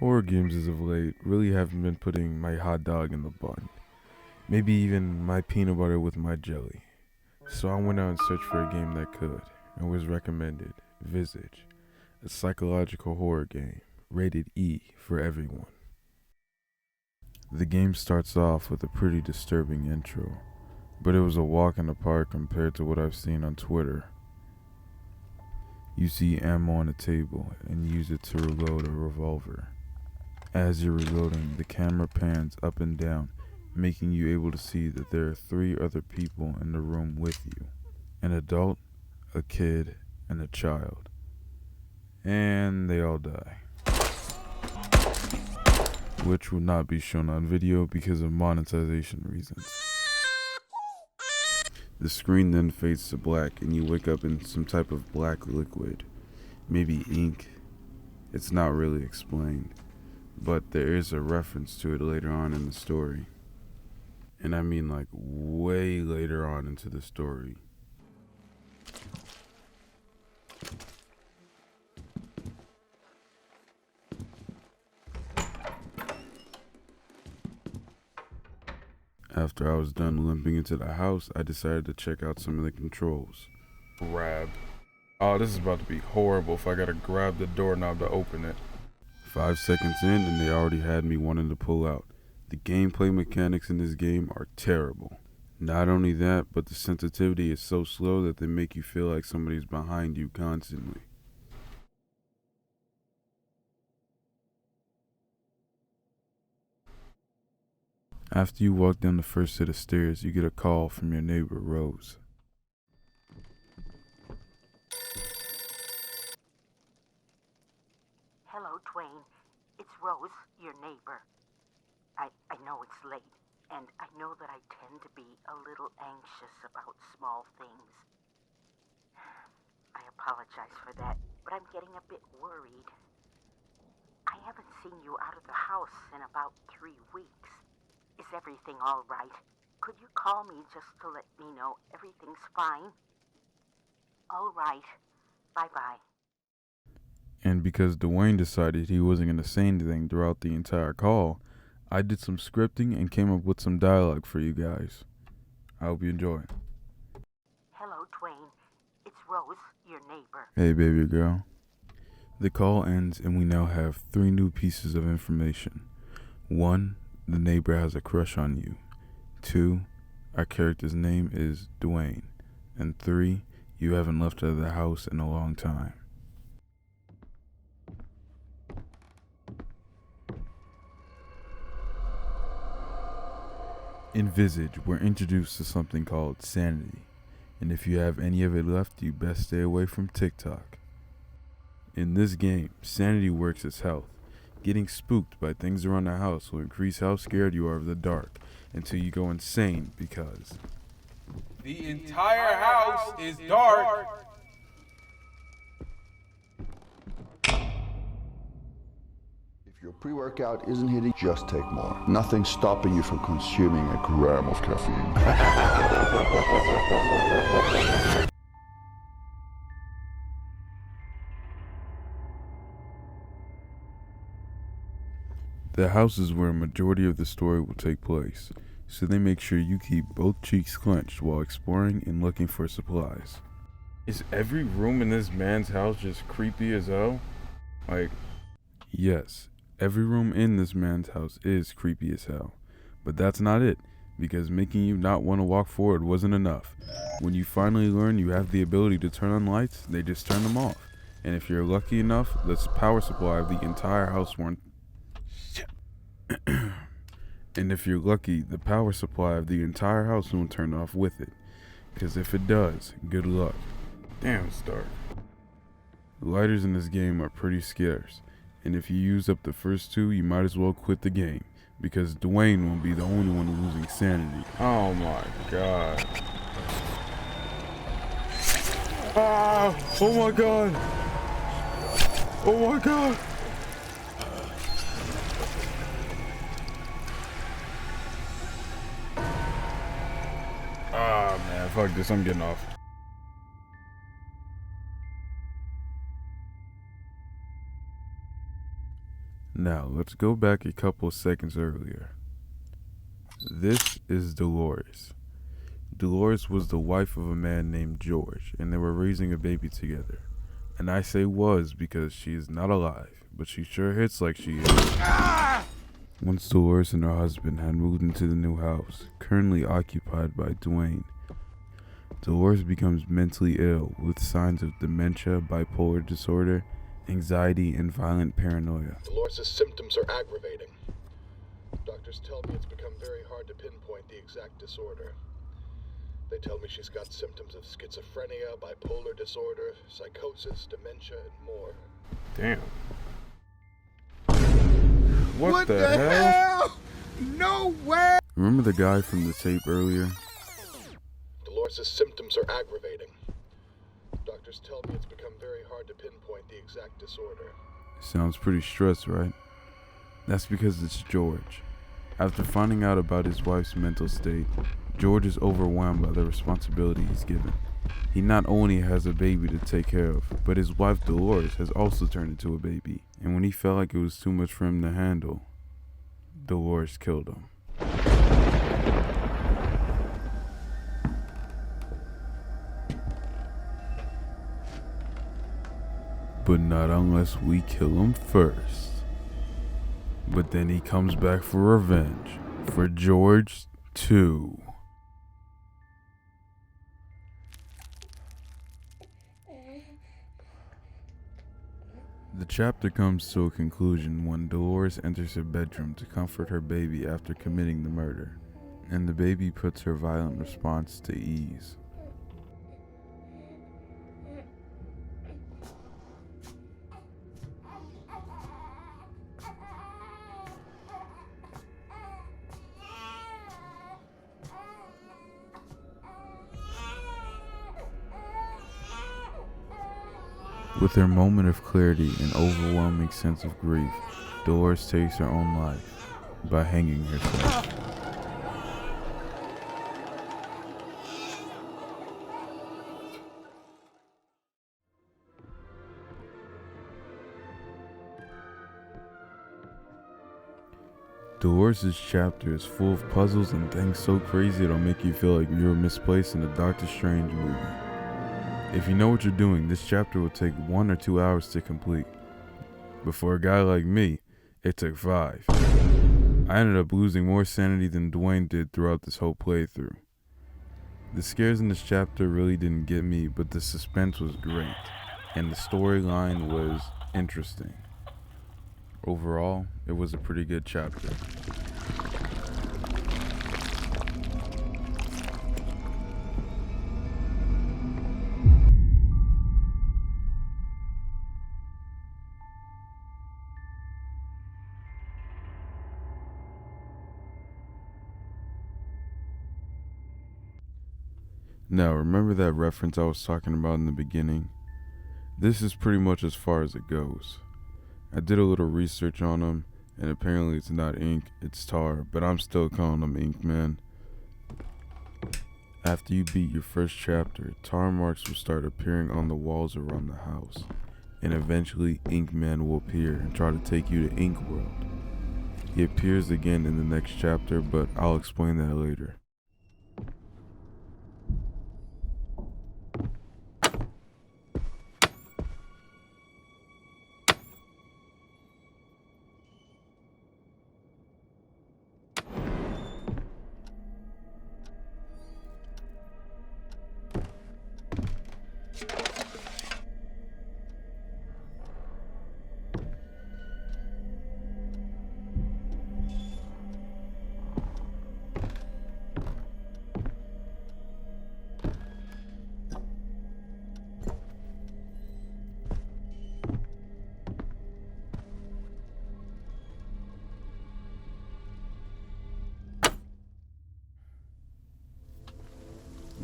Horror games as of late really haven't been putting my hot dog in the bun. Maybe even my peanut butter with my jelly. So I went out and searched for a game that could, and was recommended Visage, a psychological horror game, rated E for everyone. The game starts off with a pretty disturbing intro, but it was a walk in the park compared to what I've seen on Twitter. You see ammo on a table and use it to reload a revolver. As you're reloading, the camera pans up and down, making you able to see that there are 3 other people in the room with you. An adult, a kid, and a child. And they all die. Which will not be shown on video because of monetization reasons. The screen then fades to black and you wake up in some type of black liquid. Maybe ink. It's not really explained. But there is a reference to it later on in the story. And I mean like way later on into the story. After I was done limping into the house, I decided to check out some of the controls. Grab. Oh, this is about to be horrible if I gotta grab the doorknob to open it. 5 seconds in and they already had me wanting to pull out. The gameplay mechanics in this game are terrible. Not only that, but the sensitivity is so slow that they make you feel like somebody's behind you constantly. After you walk down the first set of stairs, you get a call from your neighbor, Rose. Hello, Dwayne. It's Rose, your neighbor. I know it's late, and I know that I tend to be a little anxious about small things. I apologize for that, but I'm getting a bit worried. I haven't seen you out of the house in about 3 weeks. Is everything all right? Could you call me just to let me know everything's fine? All right. Bye-bye. And because Dwayne decided he wasn't going to say anything throughout the entire call, I did some scripting and came up with some dialogue for you guys. I hope you enjoy. Hello, Dwayne. It's Rose, your neighbor. Hey, baby girl. The call ends and we now have 3 new pieces of information. 1, the neighbor has a crush on you. 2, our character's name is Dwayne. And 3, you haven't left out of the house in a long time. In Visage, we're introduced to something called sanity, and if you have any of it left, you best stay away from TikTok. In this game, sanity works as health. Getting spooked by things around the house will increase how scared you are of the dark, until you go insane because the entire house is dark. If your pre-workout isn't hitting, just take more. Nothing's stopping you from consuming a gram of caffeine. the house is where a majority of the story will take place, so they make sure you keep both cheeks clenched while exploring and looking for supplies. Is every room in this man's house just creepy as hell? Yes, every room in this man's house is creepy as hell. But that's not it, because making you not want to walk forward wasn't enough. When you finally learn you have the ability to turn on lights, they just turn them off. And if you're lucky enough, the power supply of the entire house won't... And if you're lucky, the power supply of the entire house won't turn off with it. Because if it does, good luck. Damn, it's dark. Lighters in this game are pretty scarce, and if you use up the first 2, you might as well quit the game, because Dwayne won't be the only one losing sanity. Oh my god. Ah! Oh my god! Oh my god! Ah man, fuck this, I'm getting off. Now, let's go back a couple seconds earlier. This is Dolores. Dolores was the wife of a man named George, and they were raising a baby together. And I say was because she is not alive, but she sure hits like she is. Once Dolores and her husband had moved into the new house, currently occupied by Dwayne, Dolores becomes mentally ill with signs of dementia, bipolar disorder, anxiety, and violent paranoia. Dolores' symptoms are aggravating. Doctors tell me it's become very hard to pinpoint the exact disorder. They tell me she's got symptoms of schizophrenia, bipolar disorder, psychosis, dementia, and more. Damn. What the hell? No way! Remember the guy from the tape earlier? Dolores' symptoms are aggravating. Doctors tell me it's become very hard to pinpoint the exact disorder. Sounds pretty stressed, right? That's because it's George. After finding out about his wife's mental state, George is overwhelmed by the responsibility he's given. He not only has a baby to take care of, but his wife Dolores has also turned into a baby. And when he felt like it was too much for him to handle, Dolores killed him. But not unless we kill him first. But then he comes back for revenge. For George too. The chapter comes to a conclusion when Dolores enters her bedroom to comfort her baby after committing the murder, and the baby puts her violent response to ease. With her moment of clarity and overwhelming sense of grief, Dolores takes her own life by hanging herself. Dolores' chapter is full of puzzles and things so crazy it'll make you feel like you're misplaced in a Doctor Strange movie. If you know what you're doing, this chapter will take 1 or 2 hours to complete. But for a guy like me, it took 5. I ended up losing more sanity than Dwayne did throughout this whole playthrough. The scares in this chapter really didn't get me, but the suspense was great, and the storyline was interesting. Overall, it was a pretty good chapter. Now, remember that reference I was talking about in the beginning? This is pretty much as far as it goes. I did a little research on them, and apparently it's not ink, it's tar, but I'm still calling them ink, man. After you beat your first chapter, tar marks will start appearing on the walls around the house, and eventually Ink Man will appear and try to take you to Ink World. He appears again in the next chapter, but I'll explain that later.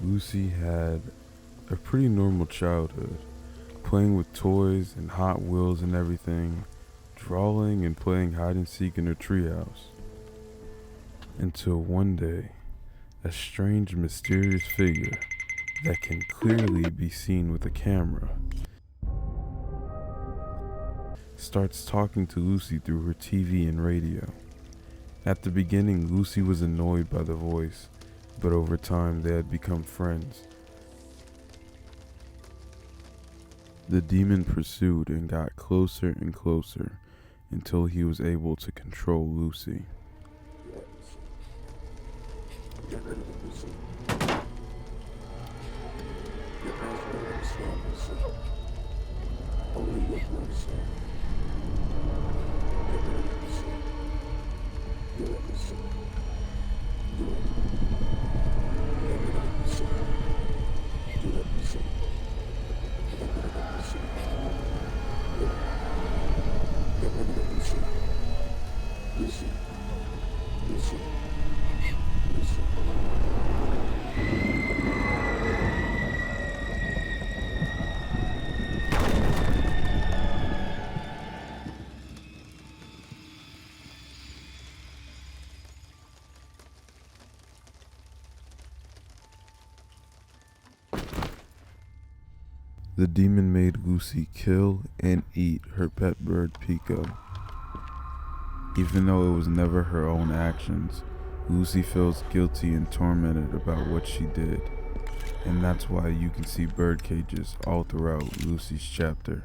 Lucy had a pretty normal childhood, playing with toys and Hot Wheels and everything, drawing and playing hide and seek in her treehouse. Until one day, a strange, mysterious figure that can clearly be seen with a camera starts talking to Lucy through her TV and radio. At the beginning, Lucy was annoyed by the voice, but over time they had become friends. The demon pursued and got closer and closer until he was able to control Lucy. The demon made Lucy kill and eat her pet bird Pico. Even though it was never her own actions, Lucy feels guilty and tormented about what she did. And that's why you can see bird cages all throughout Lucy's chapter.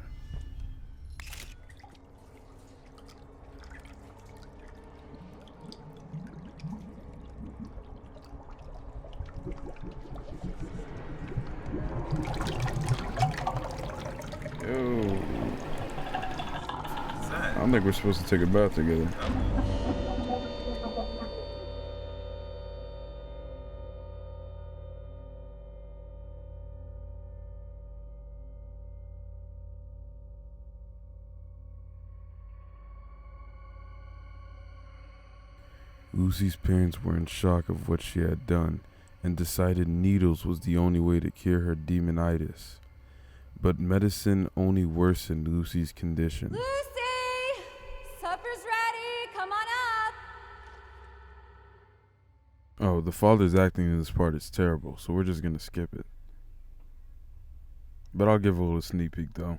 Yo. I don't think we're supposed to take a bath together. Lucy's parents were in shock of what she had done and decided needles was the only way to cure her demonitis. But medicine only worsened Lucy's condition. Lucy! Supper's ready! Come on up! Oh, the father's acting in this part is terrible, so we're just gonna skip it. But I'll give a little sneak peek though.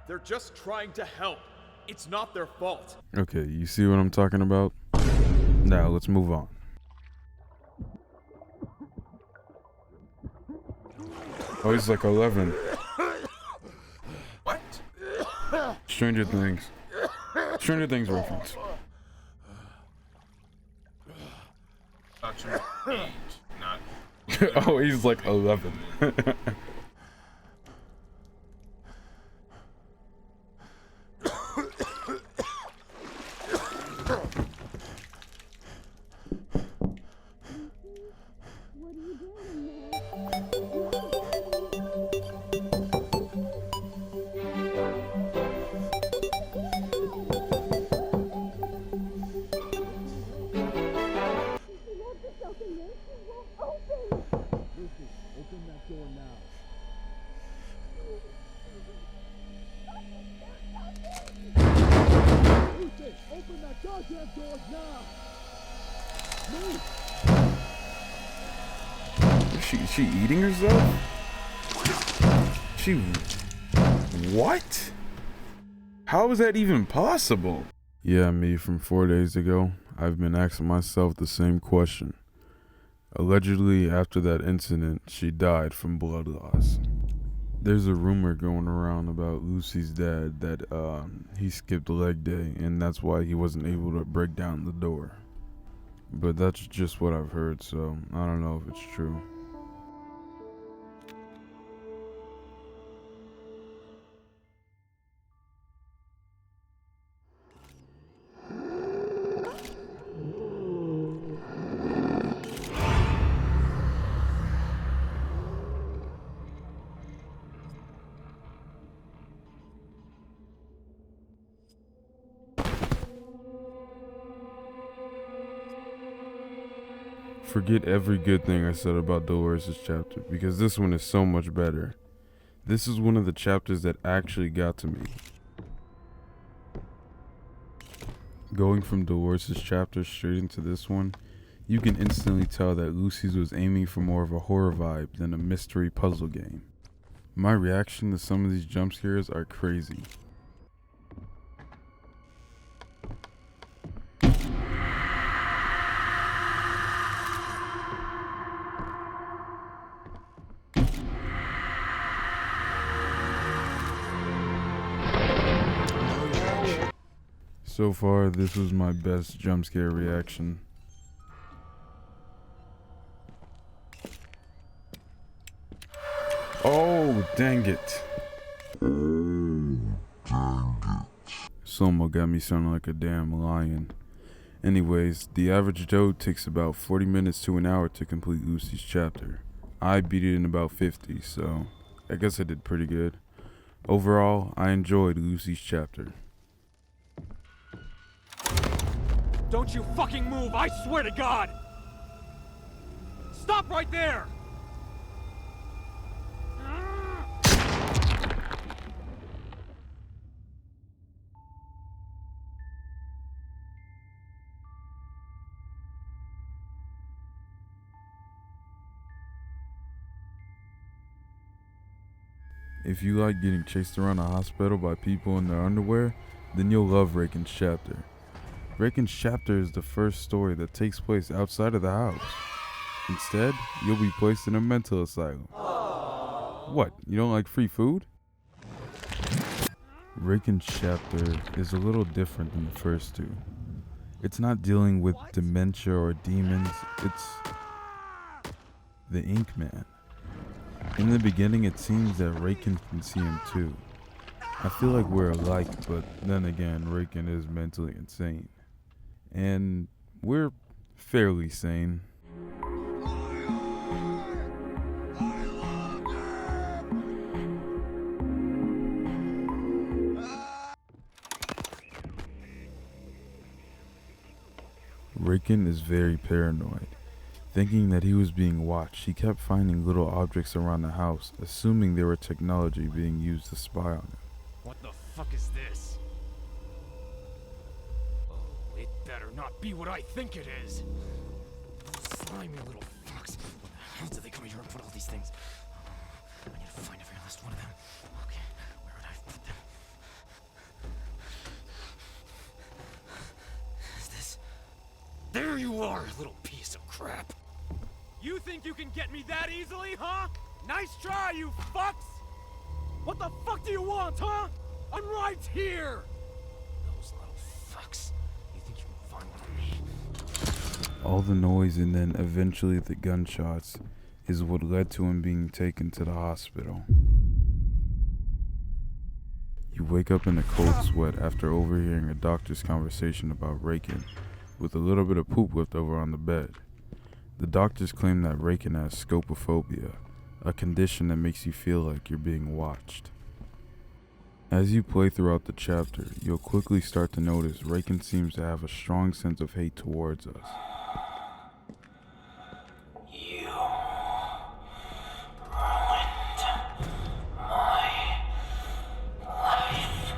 They're just trying to help. It's not their fault. Okay, you see what I'm talking about? Now, let's move on. Oh, he's like 11. What? Stranger Things. Stranger Things reference. Actually, age, not. Oh, he's like 11. Is she eating herself? What? How is that even possible? Yeah, me from 4 days ago. I've been asking myself the same question. Allegedly, after that incident, she died from blood loss. There's a rumor going around about Lucy's dad that he skipped leg day and that's why he wasn't able to break down the door. But that's just what I've heard, so I don't know if it's true. Forget every good thing I said about Dolores' chapter, because this one is so much better. This is one of the chapters that actually got to me. Going from Dolores' chapter straight into this one, you can instantly tell that Lucy's was aiming for more of a horror vibe than a mystery puzzle game. My reaction to some of these jump scares are crazy. So far, this was my best jump scare reaction. Oh, dang it. Someone got me sounding like a damn lion. Anyways, the average Joe takes about 40 minutes to an hour to complete Lucy's chapter. I beat it in about 50, so I guess I did pretty good. Overall, I enjoyed Lucy's chapter. Don't you fucking move, I swear to God! Stop right there! If you like getting chased around a hospital by people in their underwear, then you'll love Raken's chapter. Raken's chapter is the first story that takes place outside of the house. Instead, you'll be placed in a mental asylum. What, you don't like free food? Raken's chapter is a little different than the first two. It's not dealing with dementia or demons, it's the Ink Man. In the beginning, it seems that Raken can see him too. I feel like we're alike, but then again, Raken is mentally insane. And we're fairly sane. Raken is very paranoid. Thinking that he was being watched, he kept finding little objects around the house, assuming they were technology being used to spy on him. What the fuck is this? Oh, it better not be what I think it is. Slimy little fucks. Where the hell did they come here and put all these things? I need to find every last one of them. Okay, where would I put them? Is this? There you are, little piece of crap. You think you can get me that easily, huh? Nice try, you fucks! What the fuck do you want, huh? I'm right here! Those little fucks. You think you can find one of me? All the noise and then eventually the gunshots is what led to him being taken to the hospital. You wake up in a cold sweat after overhearing a doctor's conversation about Raken, with a little bit of poop left over on the bed. The doctors claim that Raken has scopophobia, a condition that makes you feel like you're being watched. As you play throughout the chapter, you'll quickly start to notice Raken seems to have a strong sense of hate towards us. You ruined my life.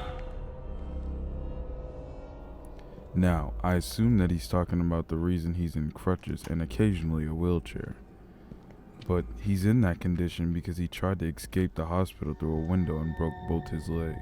Now, I assume that he's talking about the reason he's in crutches and occasionally a wheelchair. But he's in that condition because he tried to escape the hospital through a window and broke both his legs.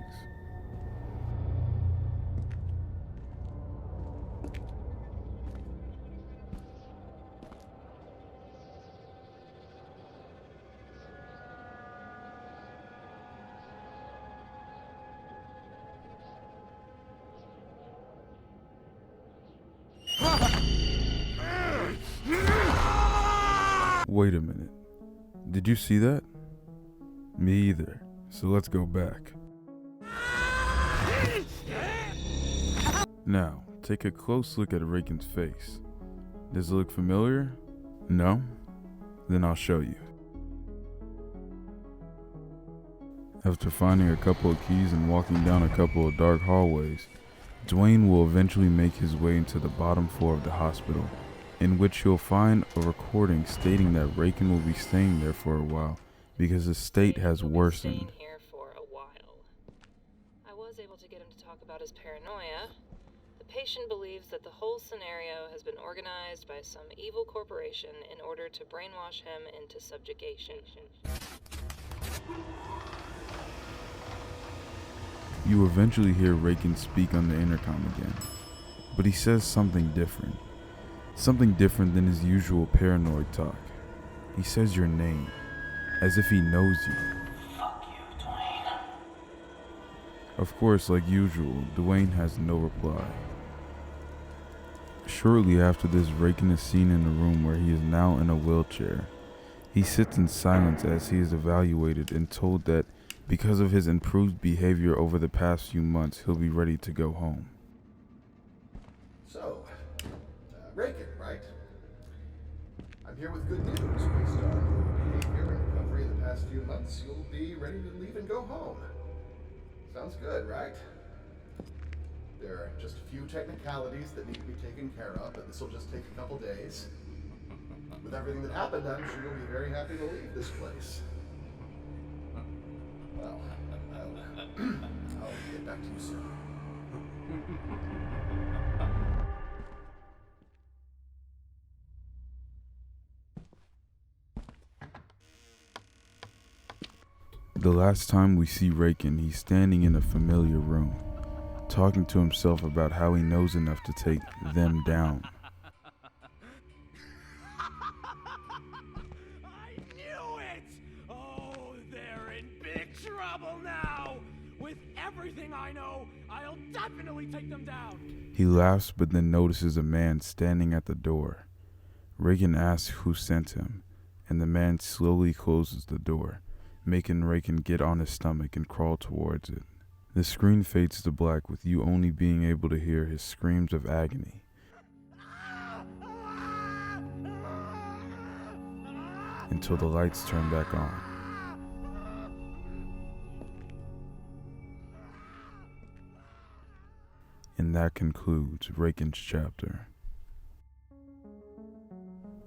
Wait a minute. Did you see that? Me either. So let's go back. Now, take a close look at Raken's face. Does it look familiar? No? Then I'll show you. After finding a couple of keys and walking down a couple of dark hallways, Dwayne will eventually make his way into the bottom floor of the hospital, in which you'll find a recording stating that Raken will be staying there for a while because his state has worsened. Staying here for a while. I was able to get him to talk about his paranoia. The patient believes that the whole scenario has been organized by some evil corporation in order to brainwash him into subjugation. You eventually hear Raken speak on the intercom again, but he says something different. Something different than his usual paranoid talk. He says your name, as if he knows you. Fuck you, Dwayne. Of course, like usual, Dwayne has no reply. Shortly after this, Raken is seen in a room where he is now in a wheelchair. He sits in silence as he is evaluated and told that because of his improved behavior over the past few months, he'll be ready to go home. So, Raken, right? I'm here with good news. Based on your behavior and recovery in the past few months, you'll be ready to leave and go home. Sounds good, right? There are just a few technicalities that need to be taken care of, but this will just take a couple days. With everything that happened, I'm sure you'll be very happy to leave this place. Well, I'll get back to you soon. The last time we see Raken, he's standing in a familiar room, talking to himself about how he knows enough to take them down. I knew it! Oh, they're in big trouble now! With everything I know, I'll definitely take them down! He laughs but then notices a man standing at the door. Raken asks who sent him, and the man slowly closes the door, making Raken get on his stomach and crawl towards it. The screen fades to black with you only being able to hear his screams of agony. Until the lights turn back on. And that concludes Raken's chapter.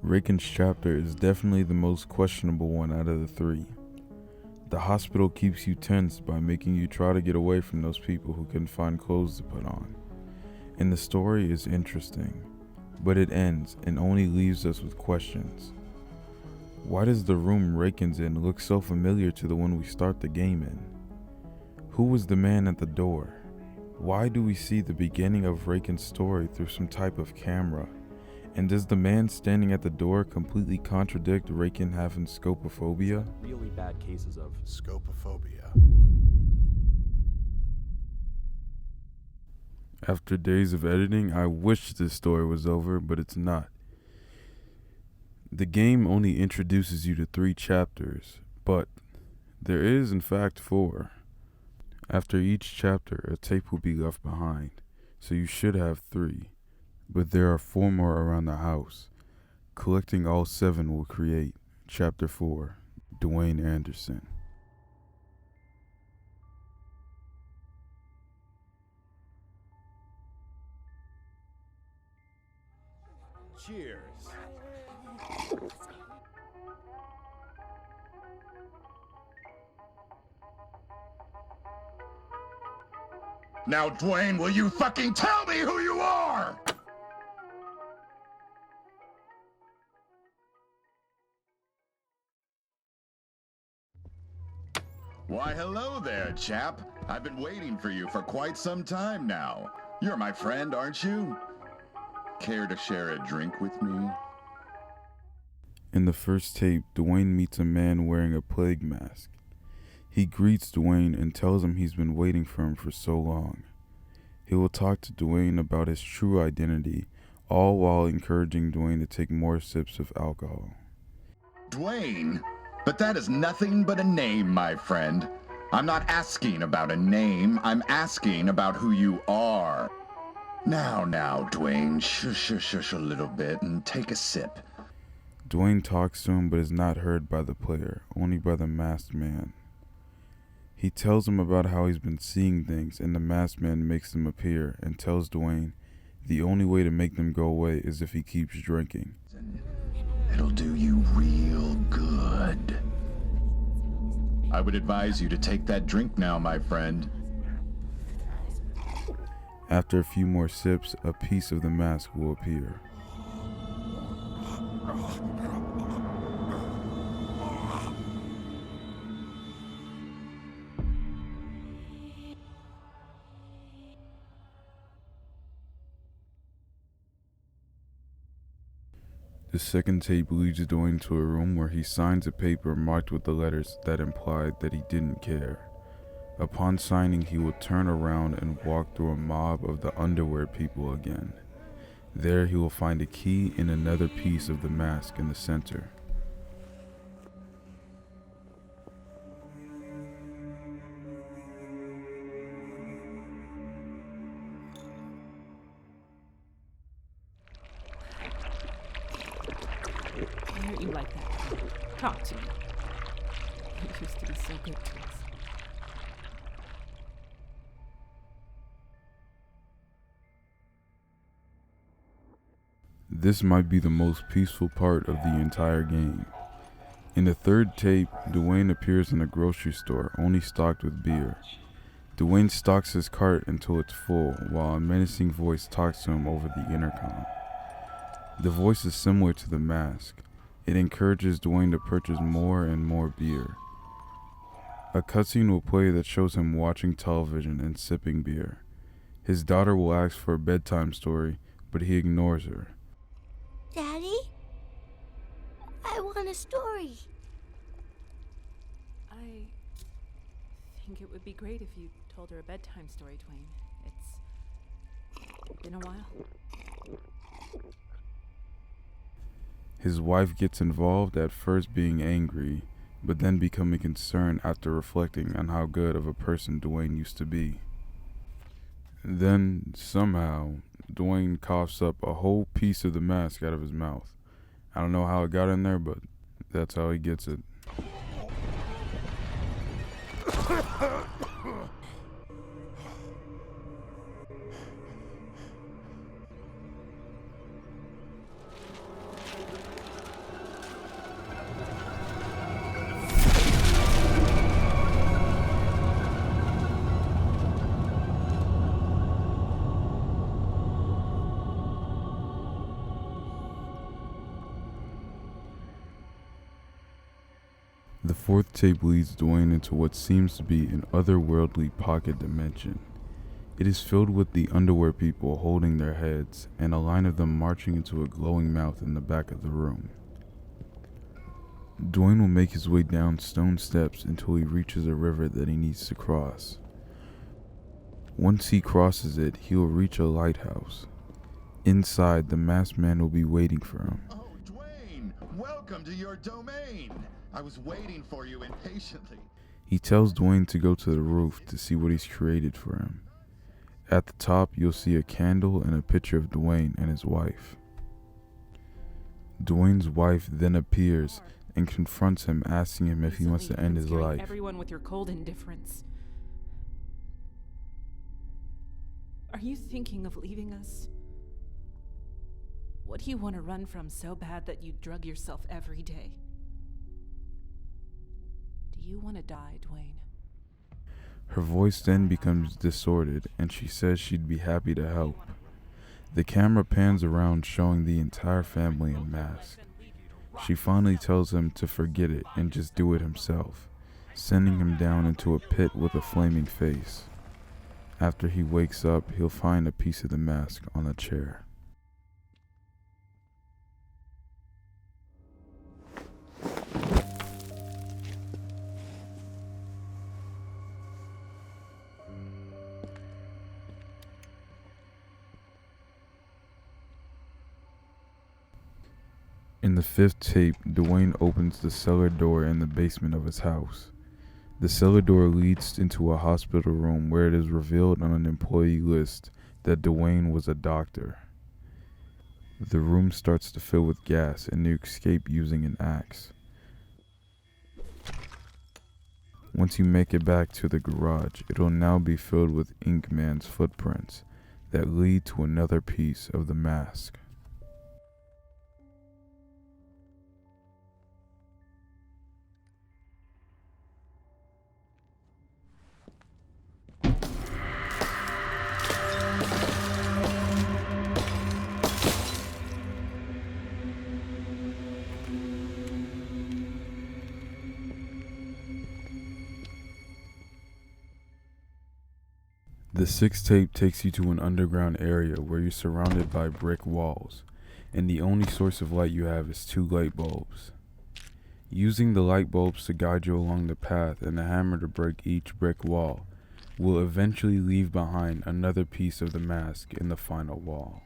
Raken's chapter is definitely the most questionable one out of the three. The hospital keeps you tense by making you try to get away from those people who can find clothes to put on. And the story is interesting, but it ends and only leaves us with questions. Why does the room Raken's in look so familiar to the one we start the game in? Who was the man at the door? Why do we see the beginning of Raken's story through some type of camera? And does the man standing at the door completely contradict Raken having scopophobia? Really bad cases of Scopophobia. After days of editing, I wish this story was over, but it's not. The game only introduces you to 3 chapters, but there is in fact 4. After each chapter, a tape will be left behind, so you should have 3. But there are 4 more around the house. Collecting all 7 will create Chapter 4, Dwayne Anderson. Cheers. Now, Dwayne, will you fucking tell me who you are? Why, hello there, chap. I've been waiting for you for quite some time now. You're my friend, aren't you? Care to share a drink with me? In the first tape, Dwayne meets a man wearing a plague mask. He greets Dwayne and tells him he's been waiting for him for so long. He will talk to Dwayne about his true identity, all while encouraging Dwayne to take more sips of alcohol. Dwayne? But that is nothing but a name, my friend. I'm not asking about a name, I'm asking about who you are. Now, Dwayne, shush a little bit and take a sip. Dwayne talks to him but is not heard by the player, only by the masked man. He tells him about how he's been seeing things, and the masked man makes them appear and tells Dwayne the only way to make them go away is if he keeps drinking. It'll do you real good. I would advise you to take that drink now, my friend. After a few more sips, a piece of the mask will appear. The second tape leads Dwayne to a room where he signs a paper marked with the letters that implied that he didn't care. Upon signing, he will turn around and walk through a mob of the underwear people again. There he will find a key and another piece of the mask in the center. Why aren't you like that? Talk to me. You used to be so good to us. This might be the most peaceful part of the entire game. In the third tape, Dwayne appears in a grocery store only stocked with beer. Dwayne stocks his cart until it's full, while a menacing voice talks to him over the intercom. The voice is similar to the mask. It encourages Dwayne to purchase more and more beer. A cutscene will play that shows him watching television and sipping beer. His daughter will ask for a bedtime story, but he ignores her. Daddy? I want a story. I think it would be great if you told her a bedtime story, Dwayne. It's been a while. His wife gets involved, at first being angry, but then becoming concerned after reflecting on how good of a person Dwayne used to be. Then, somehow, Dwayne coughs up a whole piece of the mask out of his mouth. I don't know how it got in there, but that's how he gets it. The fourth tape leads Dwayne into what seems to be an otherworldly pocket dimension. It is filled with the underwear people holding their heads, and a line of them marching into a glowing mouth in the back of the room. Dwayne will make his way down stone steps until he reaches a river that he needs to cross. Once he crosses it, he will reach a lighthouse. Inside, the masked man will be waiting for him. Oh, Dwayne! Welcome to your domain! I was waiting for you impatiently. He tells Dwayne to go to the roof to see what he's created for him. At the top, you'll see a candle and a picture of Dwayne and his wife. Dwayne's wife then appears and confronts him, asking him if he wants to end his life. Everyone with your cold indifference. Are you thinking of leaving us? What do you want to run from so bad that you drug yourself every day? Do you want to die, Dwayne? Her voice then becomes distorted, and she says she'd be happy to help. The camera pans around, showing the entire family in masks. She finally tells him to forget it and just do it himself, sending him down into a pit with a flaming face. After he wakes up, he'll find a piece of the mask on a chair. In the fifth tape, Dwayne opens the cellar door in the basement of his house. The cellar door leads into a hospital room where it is revealed on an employee list that Dwayne was a doctor. The room starts to fill with gas and you escape using an axe. Once you make it back to the garage, it will now be filled with Inkman's footprints that lead to another piece of the mask. The sixth tape takes you to an underground area where you're surrounded by brick walls, and the only source of light you have is 2 light bulbs. Using the light bulbs to guide you along the path and a hammer to break each brick wall will eventually leave behind another piece of the mask in the final wall.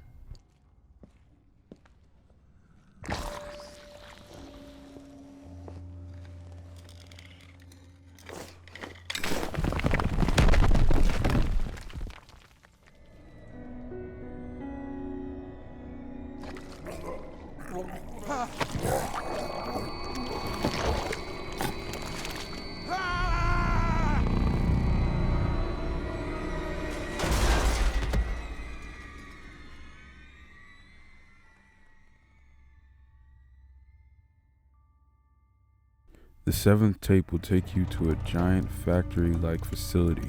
The seventh tape will take you to a giant factory-like facility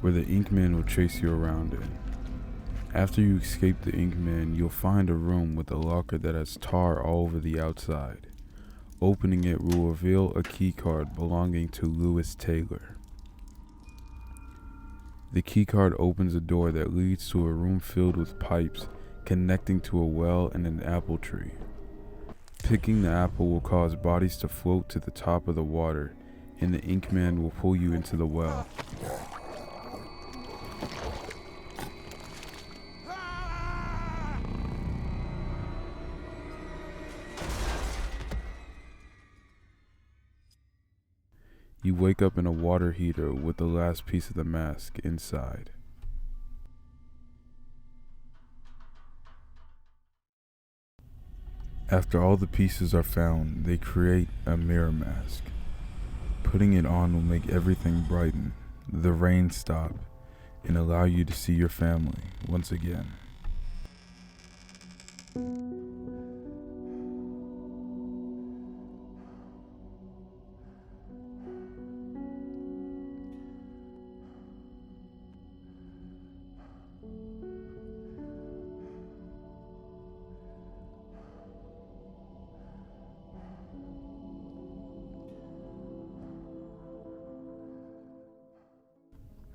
where the Inkman will chase you around in. After you escape the Inkman, you'll find a room with a locker that has tar all over the outside. Opening it will reveal a keycard belonging to Lewis Taylor. The keycard opens a door that leads to a room filled with pipes connecting to a well and an apple tree. Picking the apple will cause bodies to float to the top of the water, and the Inkman will pull you into the well. You wake up in a water heater with the last piece of the mask inside. After all the pieces are found, they create a mirror mask. Putting it on will make everything brighten, the rain stop, and allow you to see your family once again.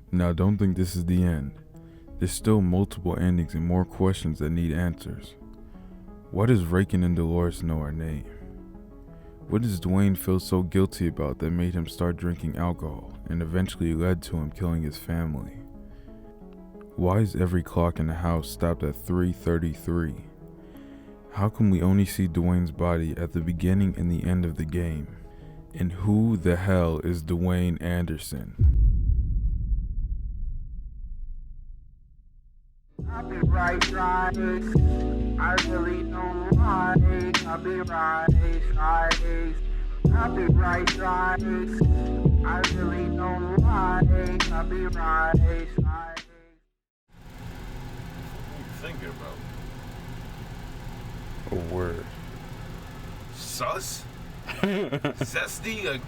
Now don't think this is the end. There's still multiple endings and more questions that need answers. Why does Raken and Dolores know our name? What does Dwayne feel so guilty about that made him start drinking alcohol and eventually led to him killing his family? Why is every clock in the house stopped at 3:33? How come we only see Dwayne's body at the beginning and the end of the game? And who the hell is Dwayne Anderson? Copyright strikes. I really don't like copyright strikes. Copyright strikes. I really don't like copyright strikes. What are you thinking about? A word. Sus? Zesty?